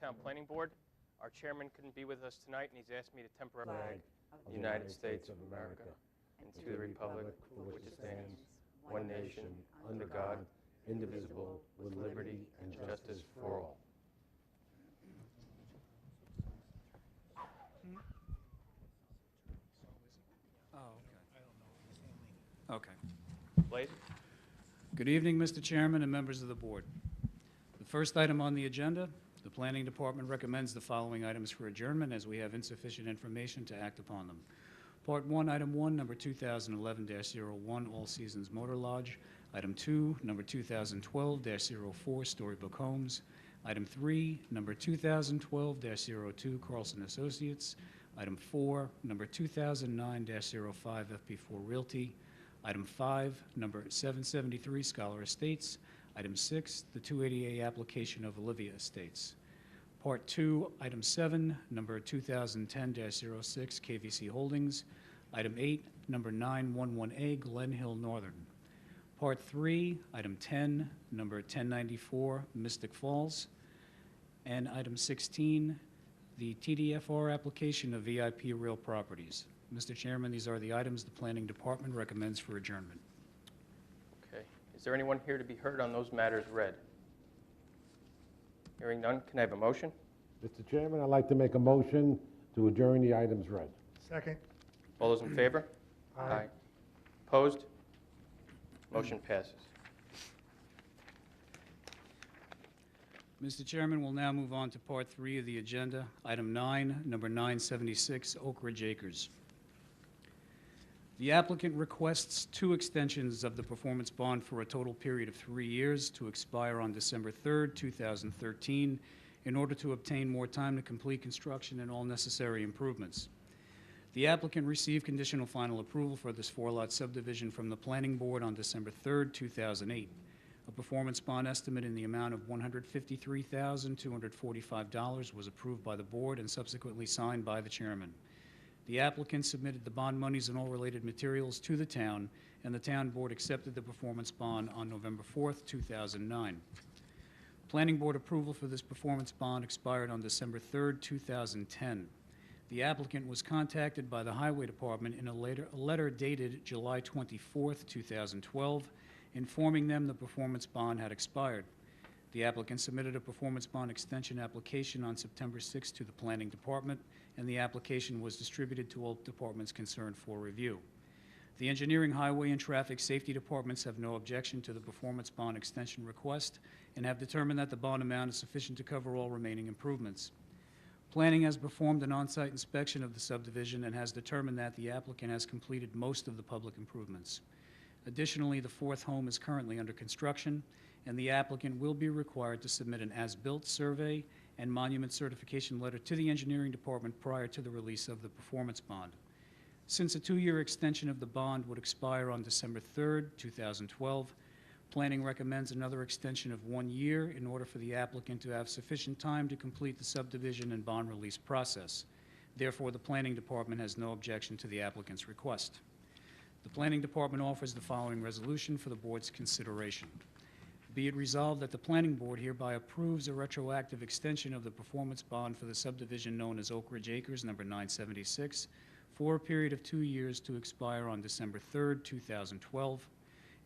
Smithtown Planning Board. Our chairman couldn't be with us tonight, and he's asked me to temporarily flag the United States of America and to the republic for which it stands, one nation, under God, indivisible, with liberty and justice for all. Okay. Blaze? Good evening, Mr. Chairman and members of the board. The first item on the agenda, the Planning Department recommends the following items for adjournment as we have insufficient information to act upon them. Part 1, Item 1, number 2011-01, All Seasons Motor Lodge. Item 2, number 2012-04, Storybook Homes. Item 3, number 2012-02, Carlson Associates. Item 4, number 2009-05, FP4 Realty. Item 5, number 773, Scholar Estates. Item 6, the 280A application of Olivia Estates. Part 2, Item 7, number 2010-06, KVC Holdings. Item 8, number 911A, Glen Hill Northern. Part 3, Item 10, number 1094, Mystic Falls. And Item 16, the TDFR application of VIP Real Properties. Mr. Chairman, these are the items the Planning Department recommends for adjournment. Okay. Is there anyone here to be heard on those matters read? Hearing none, can I have a motion? Mr. Chairman, I'd like to make a motion to adjourn the items read. Second. All those in favor? Aye. Opposed? Motion passes. Mr. Chairman, we'll now move on to Part 3 of the agenda. Item 9, number 976, Oak Ridge Acres. The applicant requests 2 extensions of the performance bond for a total period of 3 years to expire on December 3rd, 2013, in order to obtain more time to complete construction and all necessary improvements. The applicant received conditional final approval for this 4-lot subdivision from the Planning Board on December 3rd, 2008. A performance bond estimate in the amount of $153,245 was approved by the board and subsequently signed by the chairman. The applicant submitted the bond monies and all related materials to the town, and the town board accepted the performance bond on November 4th, 2009. Planning board approval for this performance bond expired on December 3rd, 2010. The applicant was contacted by the Highway Department in a letter dated July 24th, 2012, informing them the performance bond had expired. The applicant submitted a performance bond extension application on September 6th to the Planning Department, and the application was distributed to all departments concerned for review. The Engineering, Highway, and Traffic Safety Departments have no objection to the performance bond extension request and have determined that the bond amount is sufficient to cover all remaining improvements. Planning has performed an on-site inspection of the subdivision and has determined that the applicant has completed most of the public improvements. Additionally, the 4th home is currently under construction, and the applicant will be required to submit an as-built survey and monument certification letter to the Engineering Department prior to the release of the performance bond. Since a 2-year extension of the bond would expire on December 3rd, 2012, Planning recommends another extension of 1 year in order for the applicant to have sufficient time to complete the subdivision and bond release process. Therefore, the Planning Department has no objection to the applicant's request. The Planning Department offers the following resolution for the board's consideration. Be it resolved that the Planning Board hereby approves a retroactive extension of the performance bond for the subdivision known as Oak Ridge Acres, number 976, for a period of 2 years to expire on December 3rd, 2012,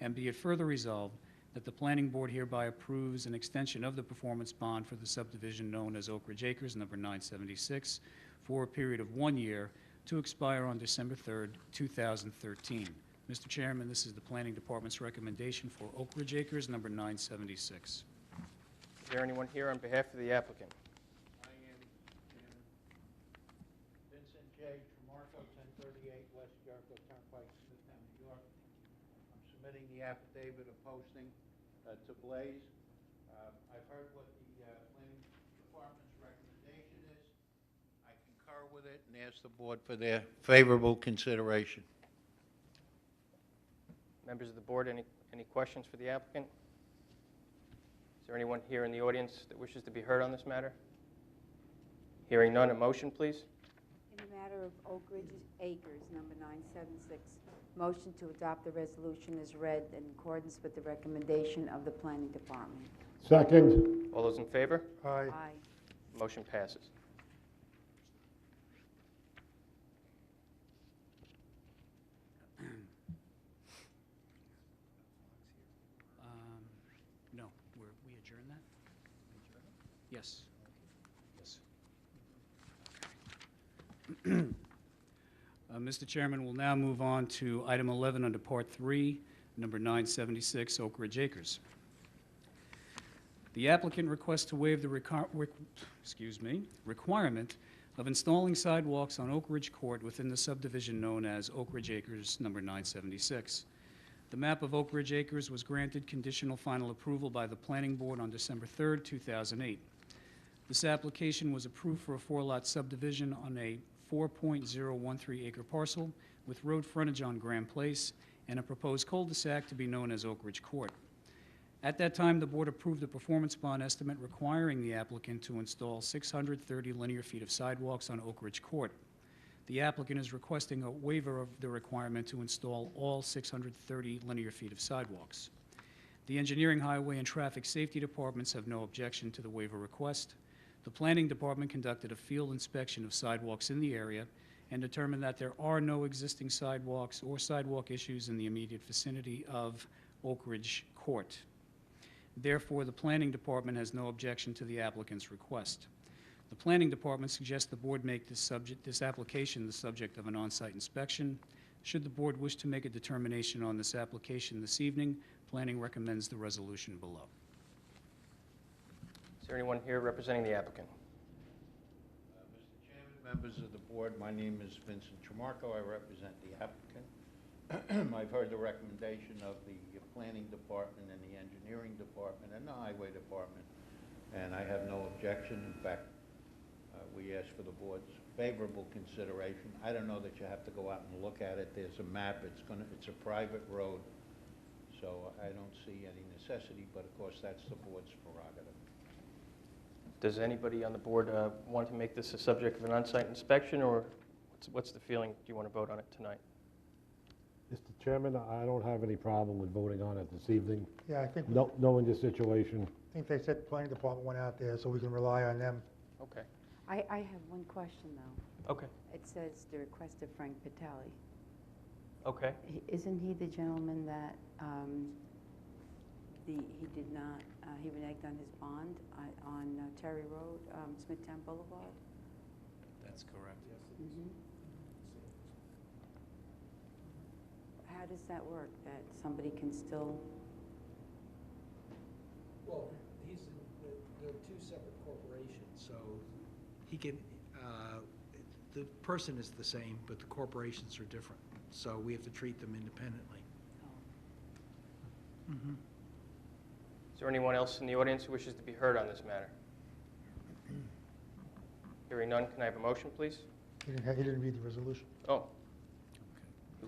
and be it further resolved that the Planning Board hereby approves an extension of the performance bond for the subdivision known as Oak Ridge Acres, number 976, for a period of 1 year to expire on December 3rd, 2013. Mr. Chairman, this is the Planning Department's recommendation for Oak Ridge Acres, number 976. Is there anyone here on behalf of the applicant? I am Chairman. Vincent J. Tremarco, 1038 West Jericho Turnpike, Smithtown, New York. I'm submitting the affidavit of posting to Blaze. I've heard what the Planning Department's recommendation is. I concur with it and ask the board for their favorable consideration. Members of the board, any questions for the applicant? Is there anyone here in the audience that wishes to be heard on this matter? Hearing none, a motion, please. In the matter of Oak Ridge Acres, number 976, motion to adopt the resolution is read in accordance with the recommendation of the Planning Department. Second. All those in favor? Aye. Aye. Motion passes. No, we adjourn that? Yes. Yes. Mr. Chairman, we'll now move on to item 11 under Part 3, number 976 Oak Ridge Acres. The applicant requests to waive the requirement of installing sidewalks on Oak Ridge Court within the subdivision known as Oak Ridge Acres, number 976. The map of Oak Ridge Acres was granted conditional final approval by the Planning Board on December 3rd, 2008. This application was approved for a 4-lot subdivision on a 4.013 acre parcel with road frontage on Graham Place and a proposed cul-de-sac to be known as Oak Ridge Court. At that time, the board approved a performance bond estimate requiring the applicant to install 630 linear feet of sidewalks on Oak Ridge Court. The applicant is requesting a waiver of the requirement to install all 630 linear feet of sidewalks. The Engineering, Highway, and Traffic Safety Departments have no objection to the waiver request. The Planning Department conducted a field inspection of sidewalks in the area and determined that there are no existing sidewalks or sidewalk issues in the immediate vicinity of Oak Ridge Court. Therefore, the Planning Department has no objection to the applicant's request. The Planning Department suggests the board make this application the subject of an on-site inspection. Should the board wish to make a determination on this application this evening, Planning recommends the resolution below. Is there anyone here representing the applicant? Mr. Chairman, members of the board, my name is Vincent Tremarco. I represent the applicant. I've heard the recommendation of the Planning Department and the Engineering Department and the Highway Department, and I have no objection. In fact, we ask for the board's favorable consideration. I don't know that you have to go out and look at it. There's a map. It's a private road, so I don't see any necessity, but of course that's the board's prerogative. Does anybody on the board want to make this a subject of an on-site inspection, or what's the feeling? Do you want to vote on it tonight? Mr. Chairman, I don't have any problem with voting on it this evening. Yeah, I think, Knowing the situation. I think they said the planning department went out there, so we can rely on them. Okay. I have one question, though. Okay. It says the request of Frank Patelli. Okay. Isn't he the gentleman that he did not, he reneged on his bond on Terry Road, Smithtown Boulevard? That's correct. Mhm. How does that work, that somebody can still? Well, they're two separate corporations, so he can, the person is the same, but the corporations are different. So we have to treat them independently. Oh. Is there anyone else in the audience who wishes to be heard on this matter? Hearing none, can I have a motion, please? He didn't read the resolution. Oh.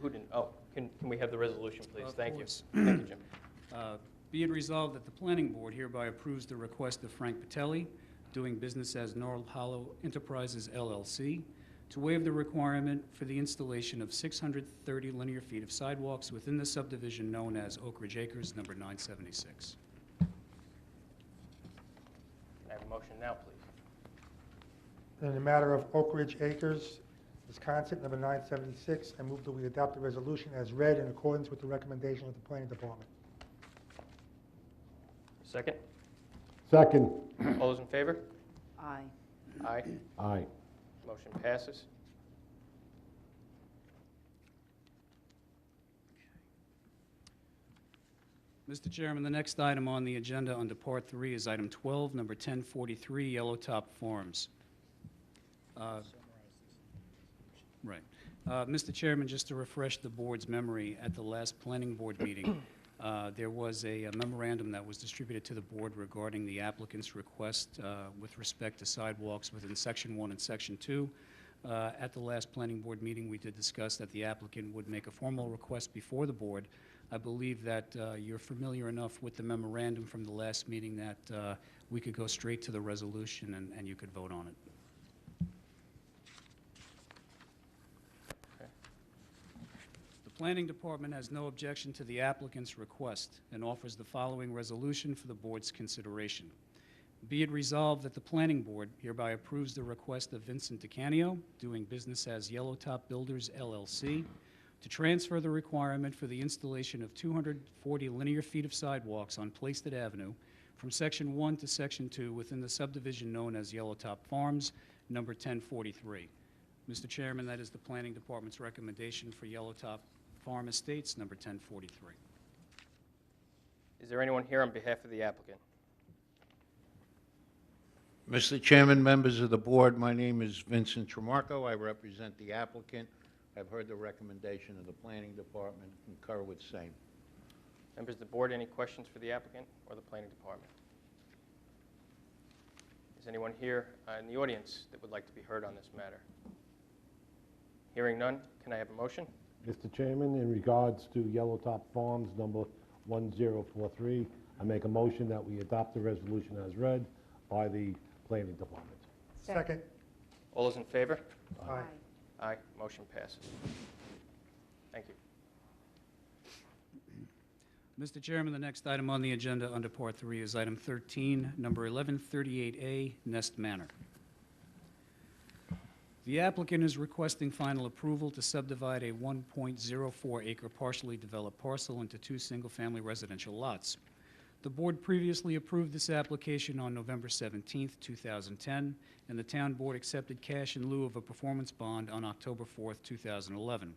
Who didn't? Oh, can we have the resolution, please? Of Thank course. you. Thank you, Jim. Be it resolved that the Planning Board hereby approves the request of Frank Patelli, doing business as North Hollow Enterprises LLC, to waive the requirement for the installation of 630 linear feet of sidewalks within the subdivision known as Oak Ridge Acres, number 976. Can I have a motion now, please? In the matter of Oak Ridge Acres, Wisconsin, number 976, I move that we adopt the resolution as read in accordance with the recommendation of the planning department. Second? Second. All those in favor? Aye. Aye. Aye. Motion passes. Mr. Chairman, the next item on the agenda under Part 3 is item 12, number 1043, Yellow Top Farms. Right. Mr. Chairman, just to refresh the board's memory, at the last planning board meeting, there was a memorandum that was distributed to the board regarding the applicant's request with respect to sidewalks within Section 1 and Section 2. At the last planning board meeting, we did discuss that the applicant would make a formal request before the board. I believe that you're familiar enough with the memorandum from the last meeting that we could go straight to the resolution and you could vote on it. The Planning Department has no objection to the applicant's request and offers the following resolution for the board's consideration. Be it resolved that the Planning Board hereby approves the request of Vincent DeCanio, doing business as Yellowtop Builders LLC, to transfer the requirement for the installation of 240 linear feet of sidewalks on Plaisted Avenue from Section 1 to Section 2 within the subdivision known as Yellowtop Farms, number 1043. Mr. Chairman, that is the Planning Department's recommendation for Yellowtop Farm Estates, number 1043. Is there anyone here on behalf of the applicant? Mr. Chairman, members of the board, my name is Vincent Tremarco. I represent the applicant. I've heard the recommendation of the planning department, concur with same. Members of the board, any questions for the applicant or the planning department? Is anyone here in the audience that would like to be heard on this matter? Hearing none, can I have a motion? Mr. Chairman, in regards to Yellowtop Farms, number 1043, I make a motion that we adopt the resolution as read by the planning department. Second. All those in favor? Aye. Aye. Motion passes. Thank you. Mr. Chairman, the next item on the agenda under Part 3 is item 13, number 1138A, Nest Manor. The applicant is requesting final approval to subdivide a 1.04-acre partially developed parcel into 2 single-family residential lots. The board previously approved this application on November 17, 2010, and the town board accepted cash in lieu of a performance bond on October 4, 2011.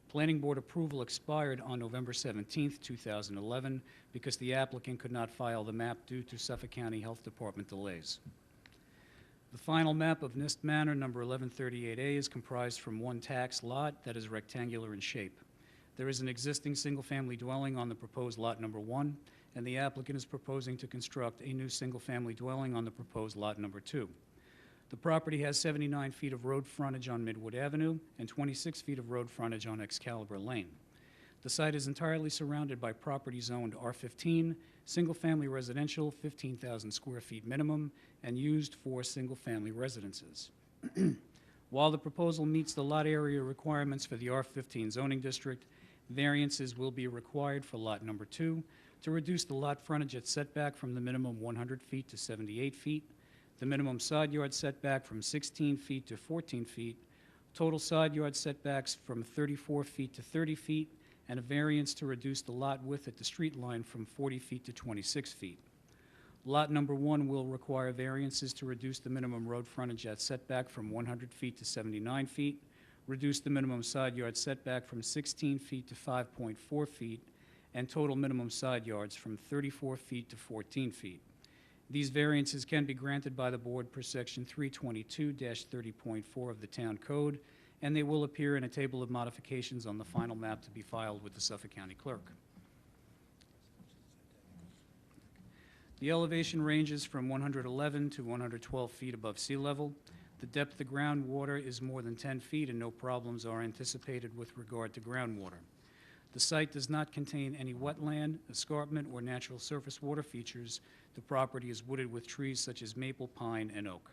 Planning board approval expired on November 17, 2011, because the applicant could not file the map due to Suffolk County Health Department delays. The final map of Nest Manor, number 1138A, is comprised from 1 tax lot that is rectangular in shape. There is an existing single-family dwelling on the proposed lot number 1, and the applicant is proposing to construct a new single-family dwelling on the proposed lot number 2. The property has 79 feet of road frontage on Midwood Avenue and 26 feet of road frontage on Excalibur Lane. The site is entirely surrounded by property zoned R15, single-family residential, 15,000 square feet minimum, and used for single-family residences. While the proposal meets the lot area requirements for the R15 zoning district, variances will be required for lot number 2 to reduce the lot frontage at setback from the minimum 100 feet to 78 feet, the minimum side yard setback from 16 feet to 14 feet, total side yard setbacks from 34 feet to 30 feet, and a variance to reduce the lot width at the street line from 40 feet to 26 feet. Lot number 1 will require variances to reduce the minimum road frontage at setback from 100 feet to 79 feet, reduce the minimum side yard setback from 16 feet to 5.4 feet, and total minimum side yards from 34 feet to 14 feet. These variances can be granted by the board per section 322-30.4 of the town code, and they will appear in a table of modifications on the final map to be filed with the Suffolk County Clerk. The elevation ranges from 111 to 112 feet above sea level. The depth of groundwater is more than 10 feet, and no problems are anticipated with regard to groundwater. The site does not contain any wetland, escarpment, or natural surface water features. The property is wooded with trees such as maple, pine, and oak.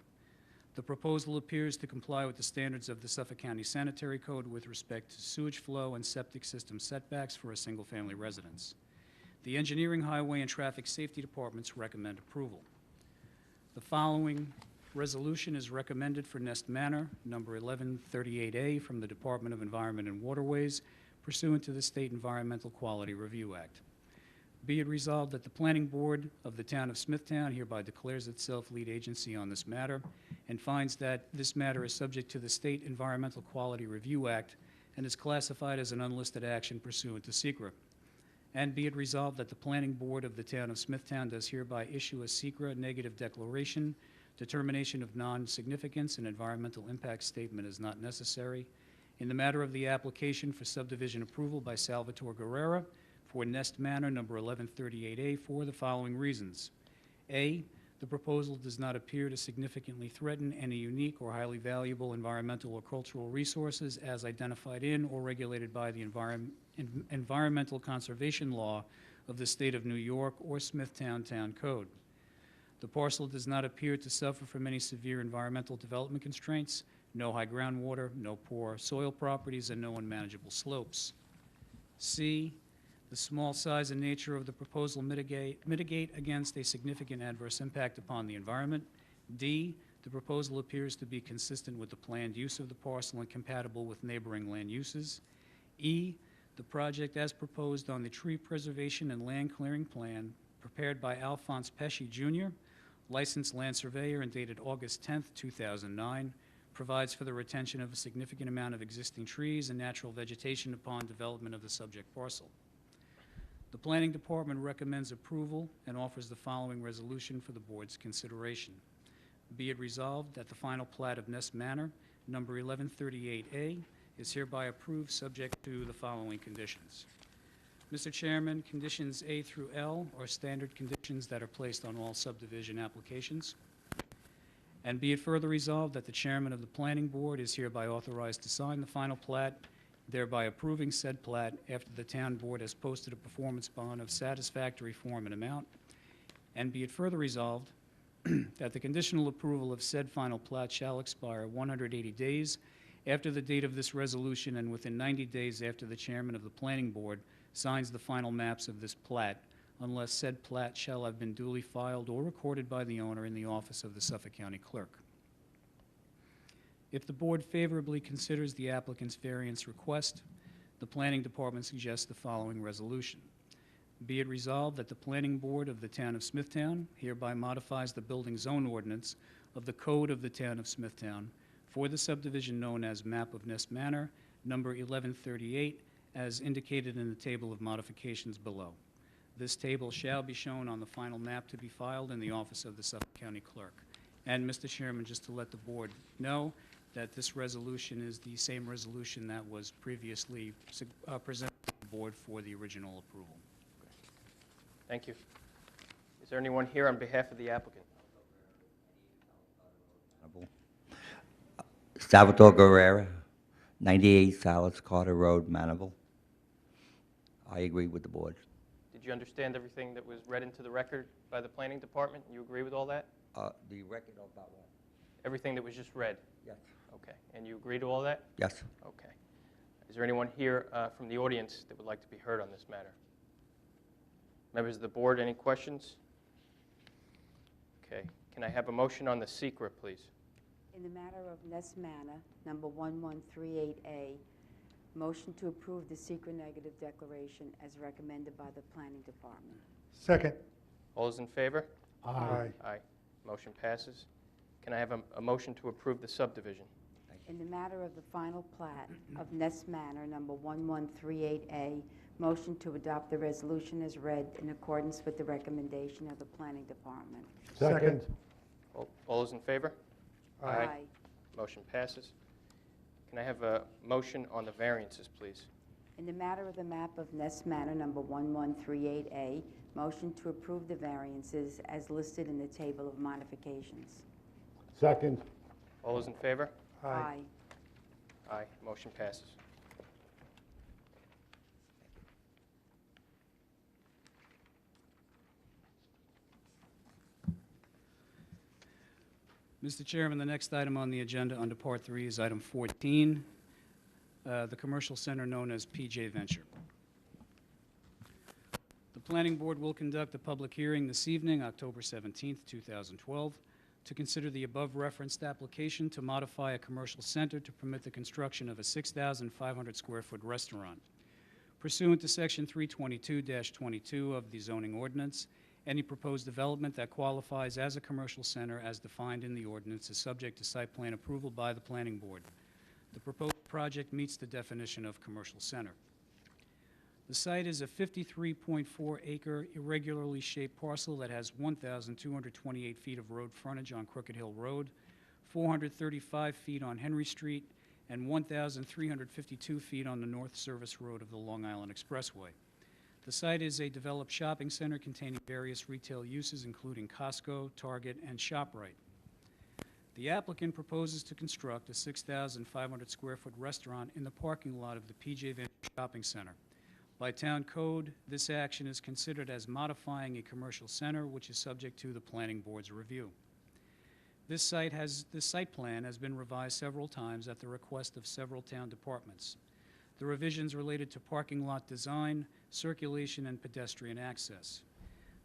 The proposal appears to comply with the standards of the Suffolk County Sanitary Code with respect to sewage flow and septic system setbacks for a single-family residence. The Engineering, Highway, and Traffic Safety Departments recommend approval. The following resolution is recommended for Nest Manor, number 1138A, from the Department of Environment and Waterways, pursuant to the State Environmental Quality Review Act. Be it resolved that the Planning Board of the Town of Smithtown hereby declares itself lead agency on this matter and finds that this matter is subject to the State Environmental Quality Review Act and is classified as an unlisted action pursuant to SECRA. And be it resolved that the Planning Board of the Town of Smithtown does hereby issue a SECRA negative declaration. Determination of non-significance and environmental impact statement is not necessary. In the matter of the application for subdivision approval by Salvatore Guerrera for Nest Manor, number 1138A, for the following reasons. A, the proposal does not appear to significantly threaten any unique or highly valuable environmental or cultural resources as identified in or regulated by the Environmental Conservation Law of the State of New York or Smithtown Town Code. The parcel does not appear to suffer from any severe environmental development constraints, no high groundwater, no poor soil properties, and no unmanageable slopes. C, The small size and nature of the proposal mitigate against a significant adverse impact upon the environment. D, the proposal appears to be consistent with the planned use of the parcel and compatible with neighboring land uses. E, the project as proposed on the tree preservation and land clearing plan prepared by Alphonse Pesci Jr., licensed land surveyor and dated August 10, 2009, provides for the retention of a significant amount of existing trees and natural vegetation upon development of the subject parcel. The Planning Department recommends approval and offers the following resolution for the board's consideration. Be it resolved that the final plat of Ness Manor, number 1138A, is hereby approved subject to the following conditions. Mr. Chairman, conditions A through L are standard conditions that are placed on all subdivision applications. And be it further resolved that the chairman of the planning board is hereby authorized to sign the final plat, thereby approving said plat after the town board has posted a performance bond of satisfactory form and amount. And be it further resolved that the conditional approval of said final plat shall expire 180 days after the date of this resolution and within 90 days after the chairman of the planning board signs the final maps of this plat, unless said plat shall have been duly filed or recorded by the owner in the office of the Suffolk County Clerk. If the board favorably considers the applicant's variance request, the Planning Department suggests the following resolution. Be it resolved that the Planning Board of the Town of Smithtown hereby modifies the building zone ordinance of the Code of the Town of Smithtown for the subdivision known as Map of Ness Manor, number 1138, as indicated in the table of modifications below. This table shall be shown on the final map to be filed in the office of the Suffolk County Clerk. And, Mr. Chairman, just to let the board know that this resolution is the same resolution that was previously presented to the board for the original approval. Thank you. Is there anyone here on behalf of the applicant? Salvatore Guerrera, 98 Salas Carter Road, Manaville. I agree with the board. Did you understand everything that was read into the record by the planning department? You agree with all that? The record of that one? Everything that was just read? Yes. Okay. And you agree to all that? Yes. Okay. Is there anyone here from the audience that would like to be heard on this matter? Members of the board, any questions? Okay. Can I have a motion on the secret, please? In the matter of Ness Manor, number 1138A, motion to approve the secret negative declaration as recommended by the Planning Department. Second. All those in favor? Aye. Aye. Motion passes. Can I have a motion to approve the subdivision? In the matter of the final plat of Ness Manor, number 1138A, motion to adopt the resolution as read in accordance with the recommendation of the Planning Department. Second. All those in favor? Aye. Motion passes. Can I have a motion on the variances, please? In the matter of the map of Ness Manor, number 1138A, motion to approve the variances as listed in the table of modifications. Second. All those in favor? Aye. Aye. Motion passes. Mr. Chairman, the next item on the agenda under Part 3 is item 14, the commercial center known as PJ Venture. The Planning Board will conduct a public hearing this evening, October 17, 2012, to consider the above-referenced application to modify a commercial center to permit the construction of a 6,500-square-foot restaurant. Pursuant to Section 322-22 of the zoning ordinance, any proposed development that qualifies as a commercial center as defined in the ordinance is subject to site plan approval by the Planning Board. The proposed project meets the definition of commercial center. The site is a 53.4-acre irregularly shaped parcel that has 1,228 feet of road frontage on Crooked Hill Road, 435 feet on Henry Street, and 1,352 feet on the North Service Road of the Long Island Expressway. The site is a developed shopping center containing various retail uses, including Costco, Target, and ShopRite. The applicant proposes to construct a 6,500-square-foot restaurant in the parking lot of the PJ Venture Shopping Center. By town code, this action is considered as modifying a commercial center, which is subject to the Planning Board's review. This site plan has been revised several times at the request of several town departments. The revisions related to parking lot design, circulation, and pedestrian access.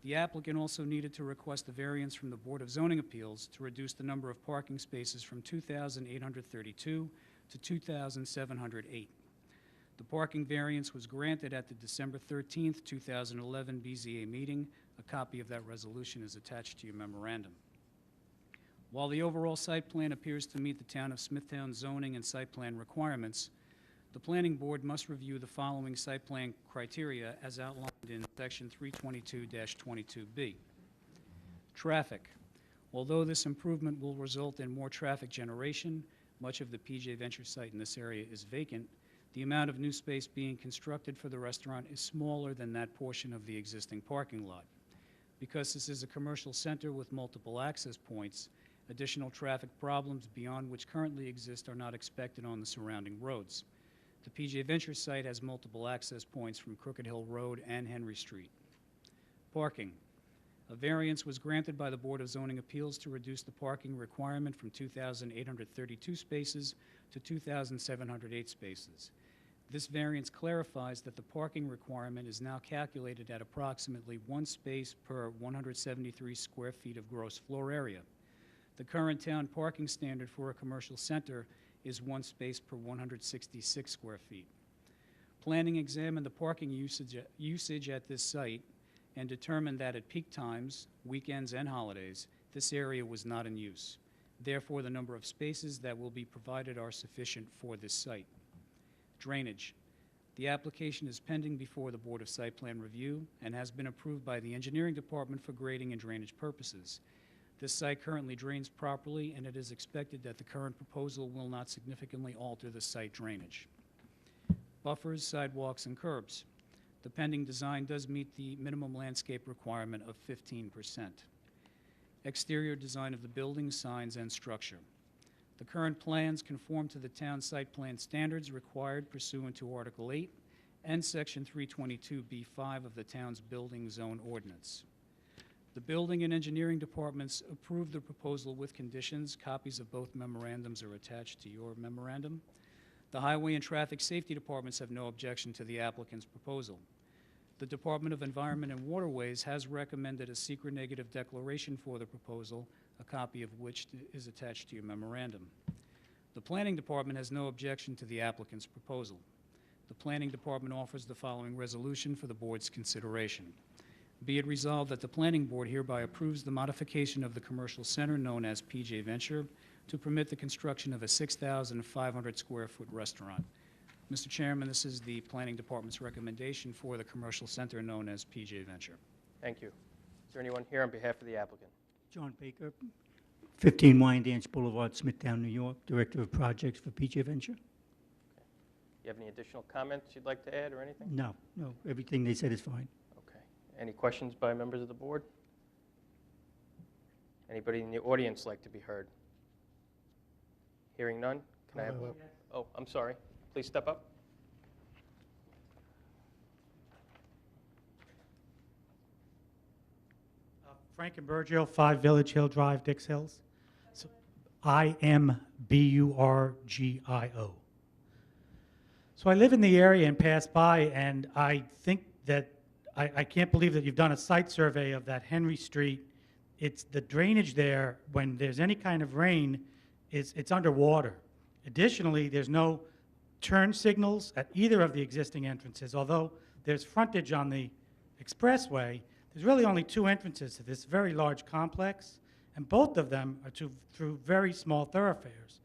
The applicant also needed to request a variance from the Board of Zoning Appeals to reduce the number of parking spaces from 2,832 to 2,708. The parking variance was granted at the December 13th, 2011 BZA meeting. A copy of that resolution is attached to your memorandum. While the overall site plan appears to meet the Town of Smithtown zoning and site plan requirements, the Planning Board must review the following site plan criteria as outlined in Section 322-22B. Traffic. Although this improvement will result in more traffic generation, much of the PJ Venture site in this area is vacant. The amount of new space being constructed for the restaurant is smaller than that portion of the existing parking lot. Because this is a commercial center with multiple access points, additional traffic problems beyond which currently exist are not expected on the surrounding roads. The PJ Venture site has multiple access points from Crooked Hill Road and Henry Street. Parking. A variance was granted by the Board of Zoning Appeals to reduce the parking requirement from 2,832 spaces to 2,708 spaces. This variance clarifies that the parking requirement is now calculated at approximately 1 space per 173 square feet of gross floor area. The current town parking standard for a commercial center is 1 space per 166 square feet. Planning examined the parking usage at this site and determined that at peak times, weekends and holidays, this area was not in use. Therefore, the number of spaces that will be provided are sufficient for this site. Drainage. The application is pending before the Board of Site Plan Review and has been approved by the Engineering Department for grading and drainage purposes. This site currently drains properly, and it is expected that the current proposal will not significantly alter the site drainage. Buffers, sidewalks, and curbs. The pending design does meet the minimum landscape requirement of 15%. Exterior design of the building, signs, and structure. The current plans conform to the town site plan standards required pursuant to Article 8 and Section 322B5 of the town's building zone ordinance. The Building and Engineering Departments approved the proposal with conditions. Copies of both memorandums are attached to your memorandum. The Highway and Traffic Safety Departments have no objection to the applicant's proposal. The Department of Environment and Waterways has recommended a secret negative declaration for the proposal, a copy of which is attached to your memorandum. The Planning Department has no objection to the applicant's proposal. The Planning Department offers the following resolution for the Board's consideration. Be it resolved that the Planning Board hereby approves the modification of the commercial center known as PJ Venture to permit the construction of a 6,500 square foot restaurant. Mr. Chairman, this is the Planning Department's recommendation for the commercial center known as PJ Venture. Thank you. Is there anyone here on behalf of the applicant? John Baker, 15 Wyandanch Boulevard, Smithtown, New York, Director of Projects for PJ Venture. You have any additional comments you'd like to add or anything? No, everything they said is fine. Okay. Any questions by members of the board? Anybody in the audience like to be heard? Hearing none, can I have a... Oh, I'm sorry. Please step up. Frank and Burgio, 5 Village Hill Drive, Dix Hills. So, IMBURGIO. So I live in the area and pass by, and I think that I can't believe that you've done a site survey of that Henry Street. It's the drainage there, when there's any kind of rain, it's underwater. Additionally, there's no turn signals at either of the existing entrances. Although there's frontage on the expressway, there's really only 2 entrances to this very large complex, and both of them are through very small thoroughfares.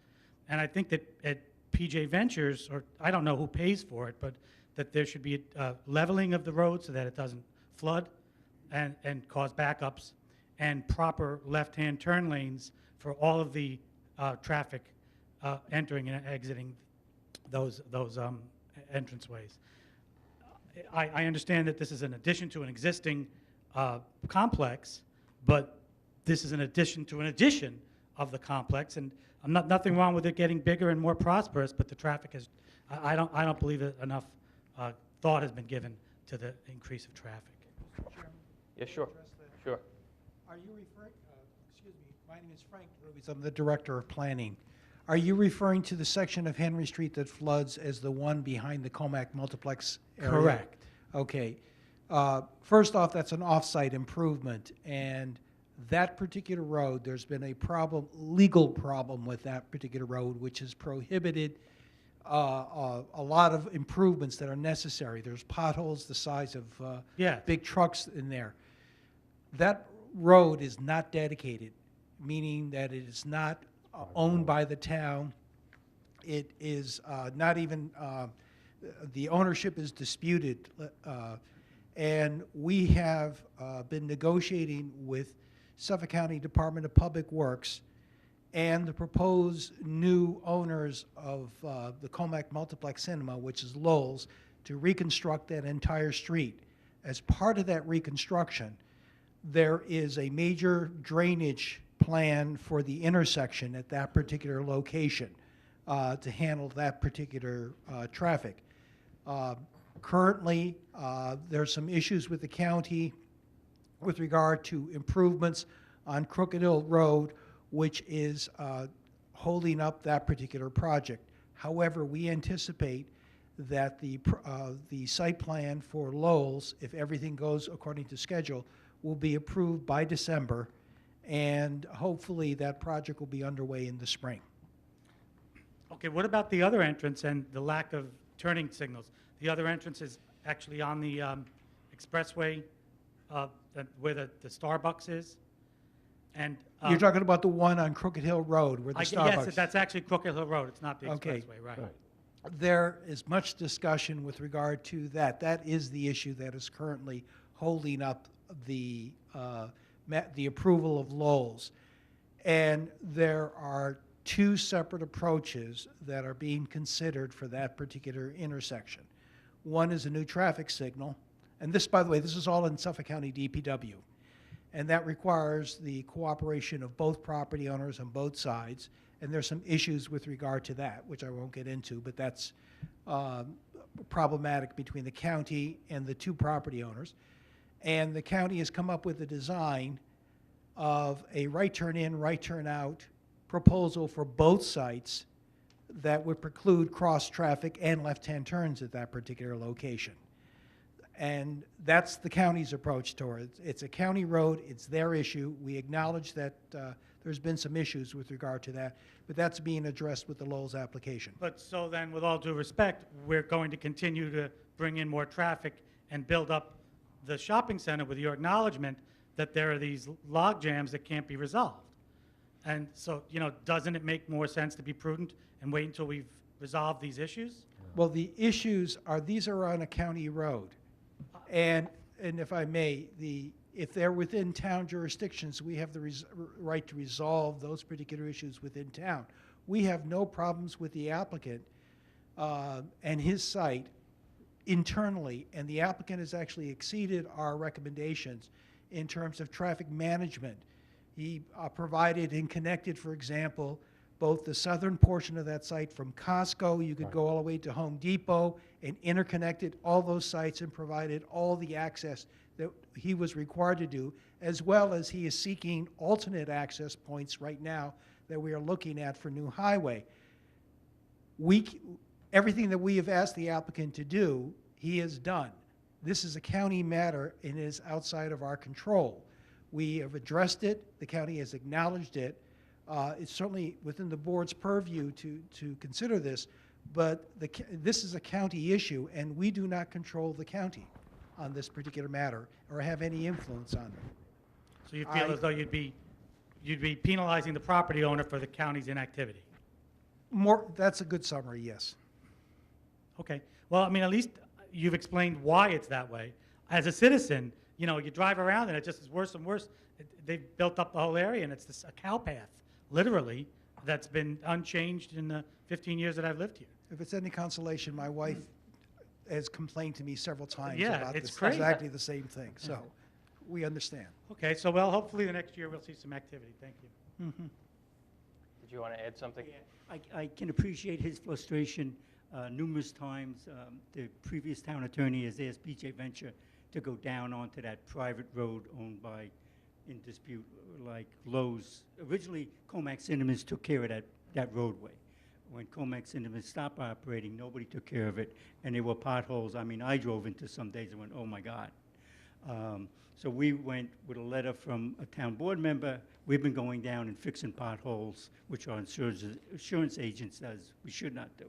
And I think that at PJ Ventures, or I don't know who pays for it, but that there should be a leveling of the road so that it doesn't flood and cause backups, and proper left-hand turn lanes for all of the traffic entering and exiting those entranceways. I understand that this is an addition to an existing complex, but this is an addition to an addition of the complex, and nothing wrong with it getting bigger and more prosperous, but the traffic is, I don't believe that enough thought has been given to the increase of traffic. Mr. Chairman? Yes, sure. Address that. Sure. Are you referring, excuse me, my name is Frank Ruiz, I'm the Director of Planning. Are you referring to the section of Henry Street that floods as the one behind the Comac Multiplex area? Correct. Okay. First off, that's an off-site improvement, and that particular road, there's been a problem, legal problem with that particular road, which has prohibited a lot of improvements that are necessary. There's potholes the size of Yeah. big trucks in there. That road is not dedicated, meaning that it is not owned by the town. It is not even, the ownership is disputed. And we have been negotiating with Suffolk County Department of Public Works and the proposed new owners of the Comac Multiplex Cinema, which is Lowell's, to reconstruct that entire street. As part of that reconstruction, there is a major drainage plan for the intersection at that particular location to handle that particular traffic. Currently, there's some issues with the county with regard to improvements on Crooked Hill Road, which is holding up that particular project. However, we anticipate that the site plan for Lowell's, if everything goes according to schedule, will be approved by December, and hopefully that project will be underway in the spring. Okay, what about the other entrance and the lack of turning signals? The other entrance is actually on the expressway where the Starbucks is. And You're talking about the one on Crooked Hill Road where the Starbucks... Yes, that's actually Crooked Hill Road. It's not the Okay. expressway, right? Right. There is much discussion with regard to that. That is the issue that is currently holding up the approval of Lowell's. And there are two separate approaches that are being considered for that particular intersection. One is a new traffic signal, and this, by the way, this is all in Suffolk County DPW, and that requires the cooperation of both property owners on both sides, and there's some issues with regard to that, which I won't get into, but that's problematic between the county and the two property owners. And the county has come up with a design of a right turn in, right turn out proposal for both sites that would preclude cross traffic and left-hand turns at that particular location. And that's the county's approach toward it. It's a county road, it's their issue. We acknowledge that there's been some issues with regard to that, but that's being addressed with the Lowell's application. But so then, with all due respect, we're going to continue to bring in more traffic and build up the shopping center with your acknowledgement that there are these log jams that can't be resolved. And so, you know, doesn't it make more sense to be prudent and wait until we've resolved these issues? Well, the issues are, these are on a county road. And if I may, if they're within town jurisdictions, we have the right to resolve those particular issues within town. We have no problems with the applicant and his site internally, and the applicant has actually exceeded our recommendations in terms of traffic management. He provided and connected, for example, both the southern portion of that site from Costco, you could go all the way to Home Depot, and interconnected all those sites and provided all the access that he was required to do, as well as he is seeking alternate access points right now that we are looking at for new highway. Everything that we have asked the applicant to do, he has done. This is a county matter and it is outside of our control. We have addressed it, the county has acknowledged it. It's certainly within the board's purview to consider this, but this is a county issue, and we do not control the county on this particular matter or have any influence on it. So you feel as though you'd be penalizing the property owner for the county's inactivity? That's a good summary, yes. Okay. Well, I mean, at least you've explained why it's that way. As a citizen, you know, you drive around and it just is worse and worse. They've built up the whole area, and it's a cow path, literally, that's been unchanged in the 15 years that I've lived here. If it's any consolation, my wife has complained to me several times Yeah, about it's this, crazy. exactly the same thing. So we understand. Okay, so well, hopefully the next year we'll see some activity. Thank you. Did you want to add something? I can appreciate his frustration. Numerous times, the previous town attorney has asked BJ Venture to go down onto that private road owned by, in dispute, like Lowe's. Originally, Comac Cinemas took care of that that roadway. When Comex Cinemas stopped operating, nobody took care of it, and there were potholes. I mean, I drove into some days and went, oh my God. So we went with a letter from a town board member. We've been going down and fixing potholes, which our insurance agent says we should not do.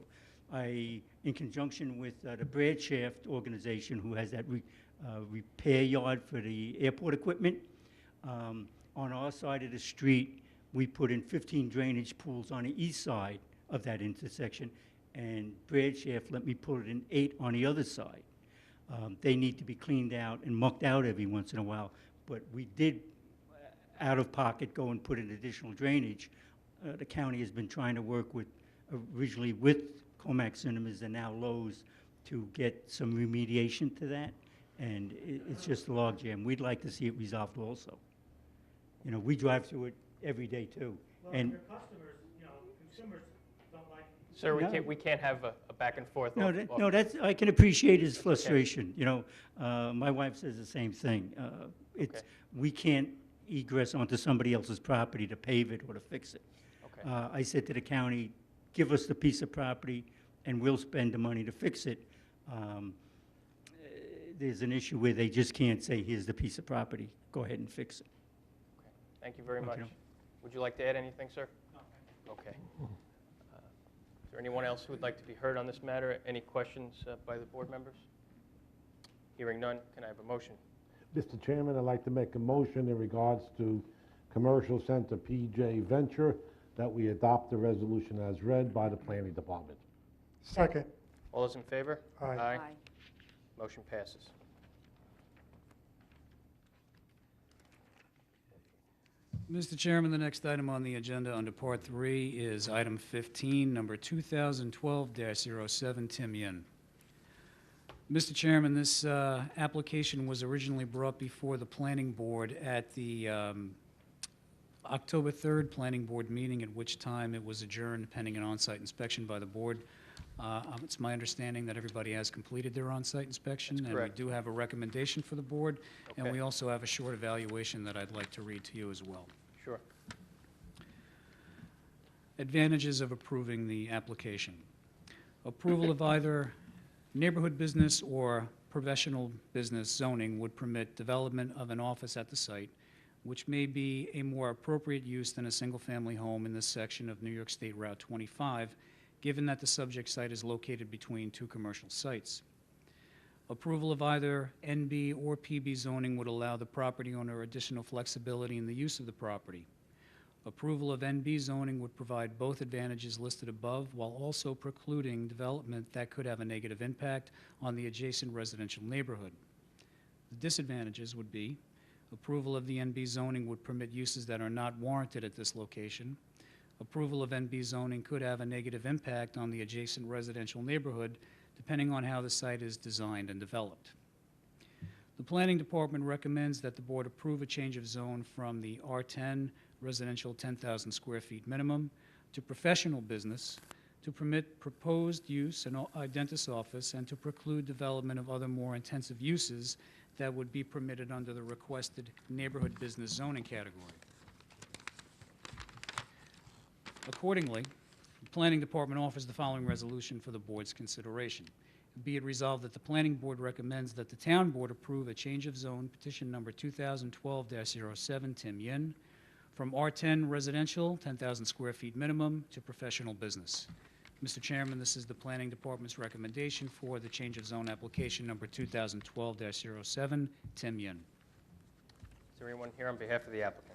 In conjunction with the Brad Shaft organization, who has that repair yard for the airport equipment, on our side of the street, we put in 15 drainage pools on the east side of that intersection, and Brad Shaft let me put in 8 on the other side. They need to be cleaned out and mucked out every once in a while, but we did, out of pocket, go and put in additional drainage. The county has been trying to work with, originally with Comax Cinemas and now Lowe's, to get some remediation to that, and it's just a logjam. We'd like to see it resolved also. You know, we drive through it every day too. Well, And your customers, you know, consumers don't like. Sir, No. we can't have a back and forth. no, off- off- no, that's, I can appreciate his frustration, you know. My wife says the same thing. It's, Okay. we can't egress onto somebody else's property to pave it or to fix it. Okay. I said to the county, give us the piece of property and we'll spend the money to fix it. There's an issue where they just can't say, here's the piece of property, go ahead and fix it. Thank you very Okay. much. Would you like to add anything, sir? Okay. Is there anyone else who would like to be heard on this matter? Any questions by the board members? Hearing none, can I have a motion? Mr. Chairman, I'd like to make a motion in regards to Commercial Center PJ Venture that we adopt the resolution as read by the Planning Department. Second. All those in favor? Aye. Motion passes. Mr. Chairman, the next item on the agenda under Part 3 is item 15, number 2012-07, Tim Yin. Mr. Chairman, this application was originally brought before the Planning Board at the October 3rd Planning Board meeting, at which time it was adjourned pending an on-site inspection by the board. It's my understanding that everybody has completed their on-site inspection. That's correct. And we do have a recommendation for the board, and Okay. we also have a short evaluation that I'd like to read to you as well. Sure. Advantages of approving the application. Approval of either neighborhood business or professional business zoning would permit development of an office at the site, which may be a more appropriate use than a single-family home in this section of New York State Route 25, given that the subject site is located between 2 commercial sites. Approval of either NB or PB zoning would allow the property owner additional flexibility in the use of the property. Approval of NB zoning would provide both advantages listed above while also precluding development that could have a negative impact on the adjacent residential neighborhood. The disadvantages would be approval of the NB zoning would permit uses that are not warranted at this location. Approval of NB zoning could have a negative impact on the adjacent residential neighborhood depending on how the site is designed and developed. The Planning Department recommends that the board approve a change of zone from the R10 residential 10,000 square feet minimum to professional business to permit proposed use in a dentist's office and to preclude development of other more intensive uses that would be permitted under the requested neighborhood business zoning category. Accordingly, the Planning Department offers the following resolution for the board's consideration. Be it resolved that the Planning Board recommends that the Town Board approve a change of zone petition number 2012-07 Tim Yin from R10 residential, 10,000 square feet minimum, to professional business. Mr. Chairman, this is the Planning Department's recommendation for the change of zone application number 2012-07 Tim Yin. Is there anyone here on behalf of the applicant?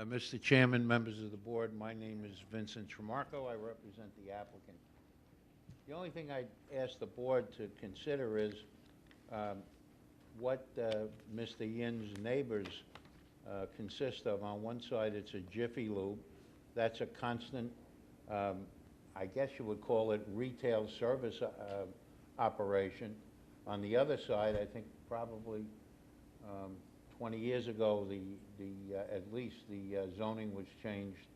Mr. Chairman, members of the board, my name is Vincent Tremarco. I represent the applicant. The only thing I'd ask the board to consider is what Mr. Yin's neighbors consist of. On one side, it's a Jiffy Lube. That's a constant, I guess you would call it retail service operation. On the other side, I think probably 20 years ago, at least the zoning was changed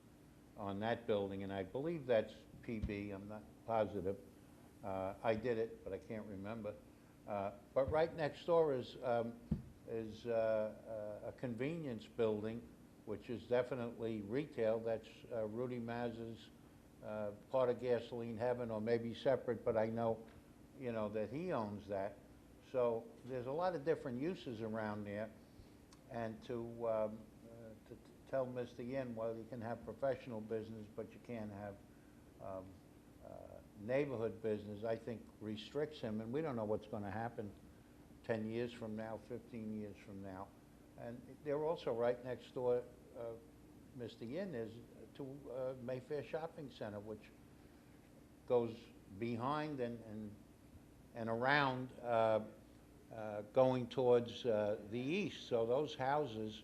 on that building, and I believe that's PB. I'm not positive. I did it, but I can't remember. But right next door is is a convenience building, which is definitely retail. That's Rudy Maz's part of Gasoline Heaven, or maybe separate, but I know, that he owns that. So there's a lot of different uses around there, and to tell Mr. Yin, well, you can have professional business, but you can't have neighborhood business, I think restricts him, and we don't know what's going to happen 10 years from now, 15 years from now. And they're also right next door, Mr. Yin is, to Mayfair Shopping Center, which goes behind and around, going towards the east. So those houses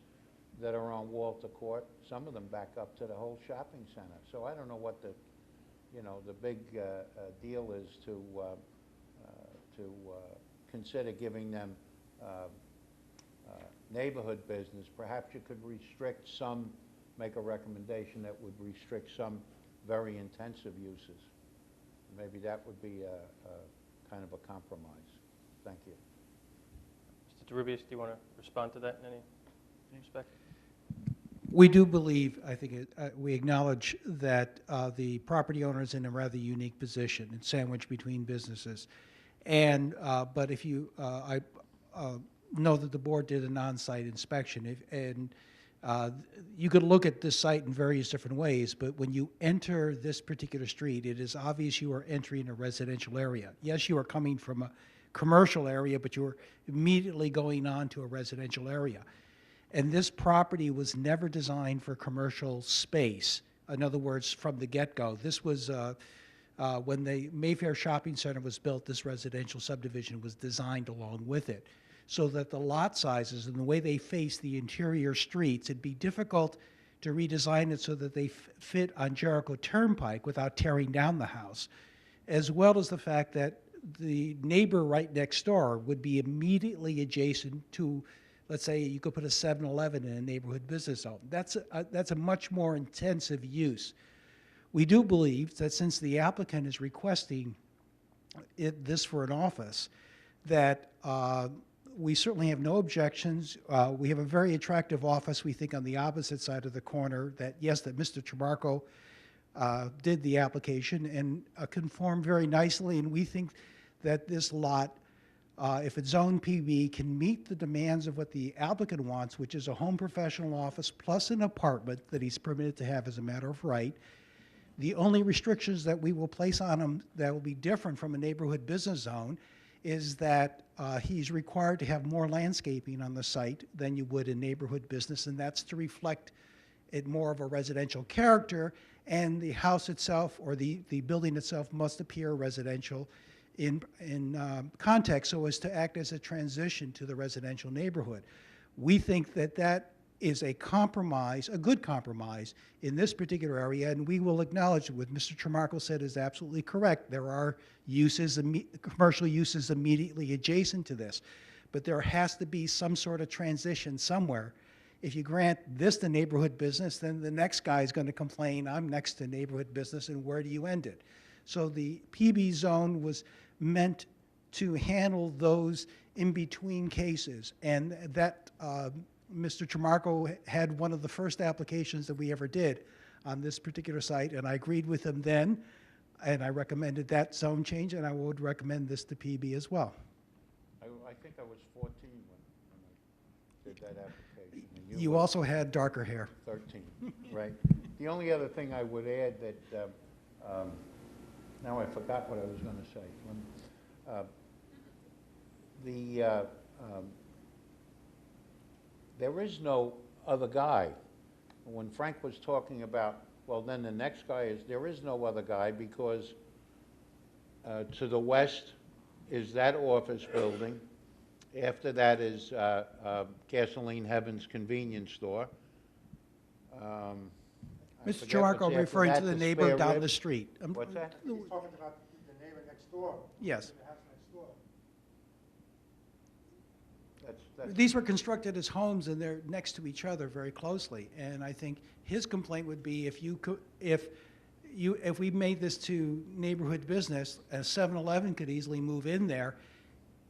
that are on Walter Court, some of them back up to the whole shopping center. So I don't know what the big deal is to consider giving them neighborhood business. Perhaps you could restrict some, make a recommendation that would restrict some very intensive uses. Maybe that would be a kind of a compromise. Thank you. Mr. DeRubius, do you want to respond to that in any respect? We do believe, I think, we acknowledge that the property owner is in a rather unique position and sandwiched between businesses. And, but if you, I know that the board did an on-site inspection, and you could look at this site in various different ways, but when you enter this particular street, it is obvious you are entering a residential area. Yes, you are coming from a commercial area, but you are immediately going on to a residential area. And this property was never designed for commercial space. In other words, from the get-go. This was, when the Mayfair Shopping Center was built, this residential subdivision was designed along with it, so that the lot sizes and the way they face the interior streets, it'd be difficult to redesign it so that they fit on Jericho Turnpike without tearing down the house, as well as the fact that the neighbor right next door would be immediately adjacent to, let's say you could put a 7-Eleven in a neighborhood business zone. That's a much more intensive use. We do believe that since the applicant is requesting this for an office, that we certainly have no objections. We have a very attractive office, we think, on the opposite side of the corner that, yes, that Mr. Tremarco did the application and conformed very nicely, and we think that this lot, if it's zoned PB, can meet the demands of what the applicant wants, which is a home professional office plus an apartment that he's permitted to have as a matter of right. The only restrictions that we will place on him that will be different from a neighborhood business zone is that he's required to have more landscaping on the site than you would in neighborhood business, and that's to reflect it more of a residential character, and the house itself or the building itself must appear residential in context so as to act as a transition to the residential neighborhood. We think that that is a compromise, a good compromise in this particular area, and we will acknowledge what Mr. Tremarco said is absolutely correct. There are uses, commercial uses immediately adjacent to this, but there has to be some sort of transition somewhere. If you grant this to neighborhood business, then the next guy is going to complain, I'm next to neighborhood business, and where do you end it? So the PB zone was meant to handle those in-between cases, and that Mr. Tremarco had one of the first applications that we ever did on this particular site, and I agreed with him then, and I recommended that zone change, and I would recommend this to PB as well. I think I was 14 when I did that application. And You were also had darker hair. 13, right. The only other thing I would add that, now I forgot what I was going to say. There is no other guy. When Frank was talking about, well, then the next guy is, there is no other guy because to the west is that office building. After that is Gasoline Heaven's convenience store. Mr. Tremarco referring to the neighbor down the street. What's that? He's talking about the neighbor next door. Yes. The house next door. These were constructed as homes, and they're next to each other very closely. And I think his complaint would be if we made this to neighborhood business, a 7-Eleven could easily move in there.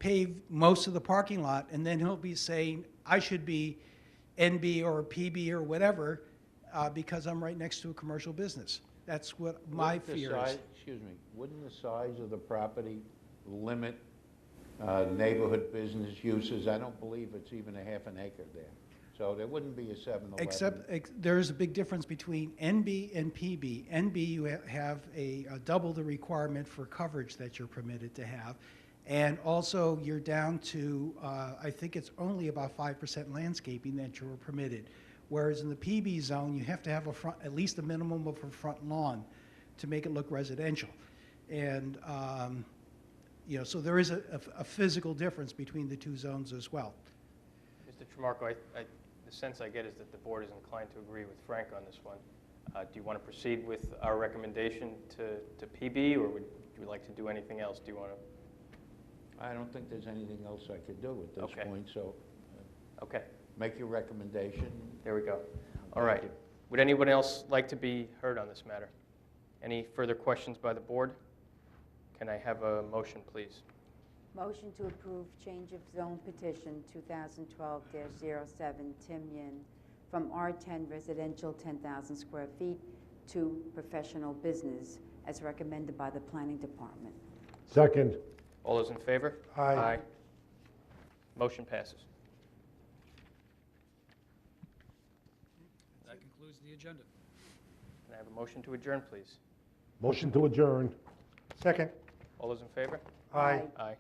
pave most of the parking lot, and then he'll be saying, I should be NB or PB or whatever, because I'm right next to a commercial business. That's what my Wouldn't the fear is. size- Excuse me, wouldn't the size of the property limit neighborhood business uses? I don't believe it's even a half an acre there. So there wouldn't be a 7-Eleven. Except, there's a big difference between NB and PB. NB, you have double the requirement for coverage that you're permitted to have. And also, you're down to, I think it's only about 5% landscaping that you're permitted. Whereas in the PB zone, you have to have at least a minimum of a front lawn to make it look residential. And, so there is a physical difference between the two zones as well. Mr. Tramarko, the sense I get is that the board is inclined to agree with Frank on this one. Do you want to proceed with our recommendation to PB, or would you like to do anything else? Do you want to? I don't think there's anything else I could do at this Okay. point, so Okay, make your recommendation. there we go. All right. Would anyone else like to be heard on this matter? Any further questions by the board? Can I have a motion, please? Motion to approve change of zone petition 2012-07 Tim Yin from R10 residential 10,000 square feet to professional business as recommended by the Planning Department. Second. All those in favor? Aye. Motion passes. That concludes the agenda. Can I have a motion to adjourn, please? Motion to adjourn. Second. All those in favor? Aye. Aye.